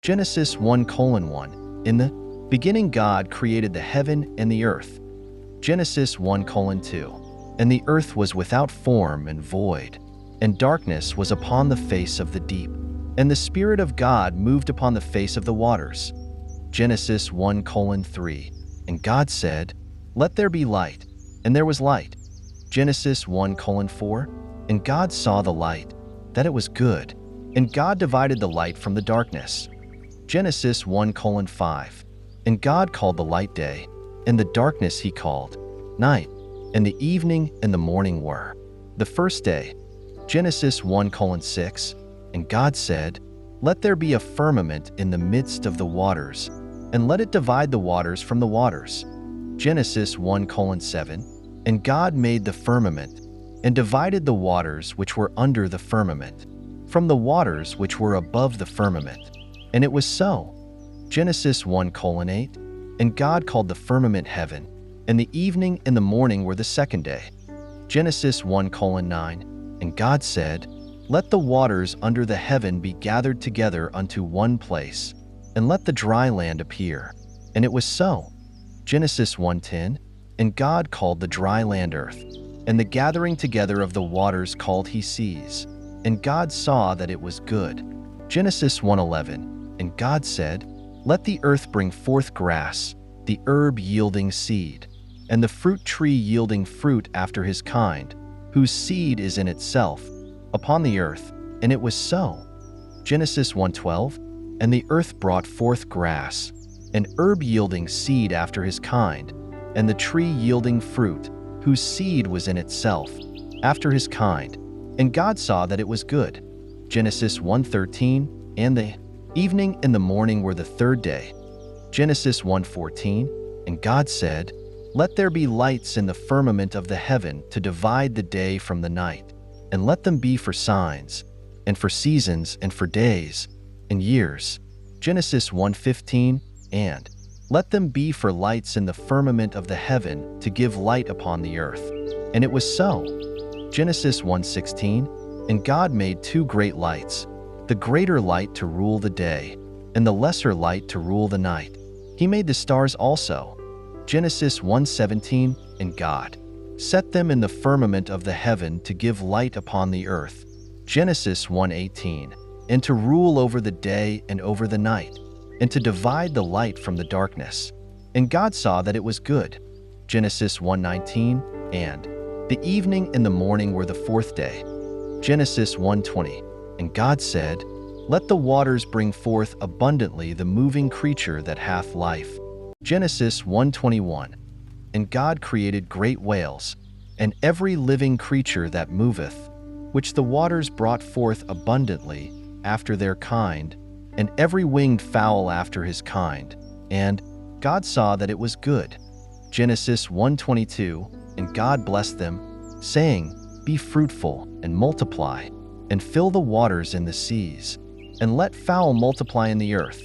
Genesis 1:1. In the beginning God created the heaven and the earth. Genesis 1:2. And the earth was without form and void, and darkness was upon the face of the deep, and the Spirit of God moved upon the face of the waters. Genesis 1:3. And God said, "Let there be light," and there was light. Genesis 1:4. And God saw the light, that it was good, and God divided the light from the darkness. Genesis 1:5. And God called the light day, and the darkness he called night, and the evening and the morning were the first day. Genesis 1:6. And God said, "Let there be a firmament in the midst of the waters, and let it divide the waters from the waters." Genesis 1:7. And God made the firmament, and divided the waters which were under the firmament from the waters which were above the firmament. And it was so. Genesis 1:8. And God called the firmament heaven, and the evening and the morning were the second day. Genesis 1:9. And God said, "Let the waters under the heaven be gathered together unto one place, and let the dry land appear." And it was so. Genesis 1:10. And God called the dry land earth, and the gathering together of the waters called he seas. And God saw that it was good. Genesis 1:11. And God said, "Let the earth bring forth grass, the herb yielding seed, and the fruit tree yielding fruit after his kind, whose seed is in itself, upon the earth." And it was so. Genesis 1:12. And the earth brought forth grass, an herb yielding seed after his kind, and the tree yielding fruit, whose seed was in itself, after his kind. And God saw that it was good. Genesis 1:13. And the evening and the morning were the third day. Genesis 1:14. And God said, "Let there be lights in the firmament of the heaven to divide the day from the night, and let them be for signs, and for seasons, and for days, and years." Genesis 1:15. And let them be for lights in the firmament of the heaven to give light upon the earth. And it was so. Genesis 1:16. And God made two great lights, the greater light to rule the day, and the lesser light to rule the night. He made the stars also. Genesis 1:17. And God set them in the firmament of the heaven to give light upon the earth. Genesis 1:18. And to rule over the day and over the night, and to divide the light from the darkness. And God saw that it was good. Genesis 1:19. And the evening and the morning were the fourth day. Genesis 1:20. And God said, "Let the waters bring forth abundantly the moving creature that hath life." Genesis 1:21. And God created great whales, and every living creature that moveth, which the waters brought forth abundantly after their kind, and every winged fowl after his kind. And God saw that it was good. Genesis 1:22. And God blessed them, saying, "Be fruitful, and multiply, and fill the waters in the seas, and let fowl multiply in the earth."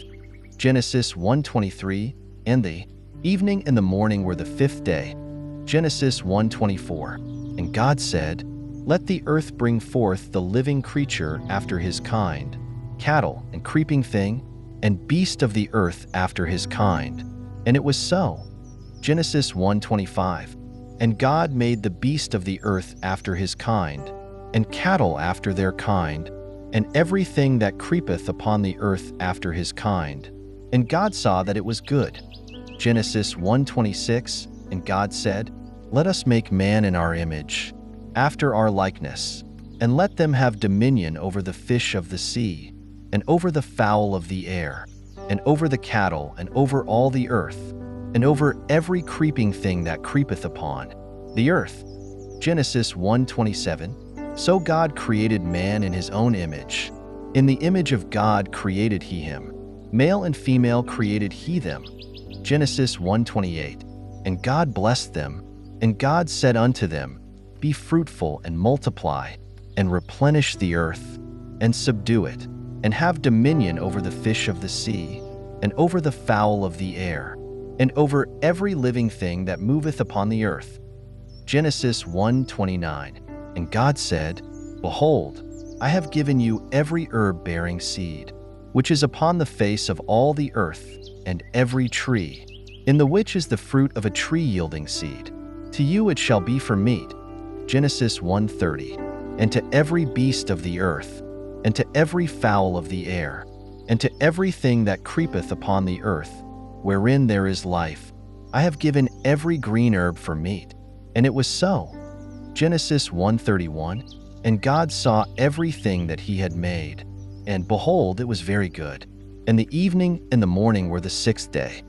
Genesis 1:23. And the evening and the morning were the fifth day. Genesis 1:24. And God said, "Let the earth bring forth the living creature after his kind, cattle and creeping thing, and beast of the earth after his kind." And it was so. Genesis 1:25. And God made the beast of the earth after his kind, and cattle after their kind, and everything that creepeth upon the earth after his kind. And God saw that it was good. Genesis 1:26. And God said, "Let us make man in our image, after our likeness, and let them have dominion over the fish of the sea, and over the fowl of the air, and over the cattle, and over all the earth, and over every creeping thing that creepeth upon the earth." Genesis 1:27. So God created man in his own image. In the image of God created he him. Male and female created he them. Genesis 1:28. And God blessed them, and God said unto them, "Be fruitful and multiply, and replenish the earth, and subdue it, and have dominion over the fish of the sea, and over the fowl of the air, and over every living thing that moveth upon the earth." Genesis 1:29. And God said, "Behold, I have given you every herb bearing seed, which is upon the face of all the earth, and every tree, in the which is the fruit of a tree yielding seed. To you it shall be for meat. Genesis 1:30. And to every beast of the earth, and to every fowl of the air, and to everything that creepeth upon the earth, wherein there is life, I have given every green herb for meat. And it was so. Genesis 1:31. And God saw everything that he had made, and behold, it was very good. And the evening and the morning were the sixth day.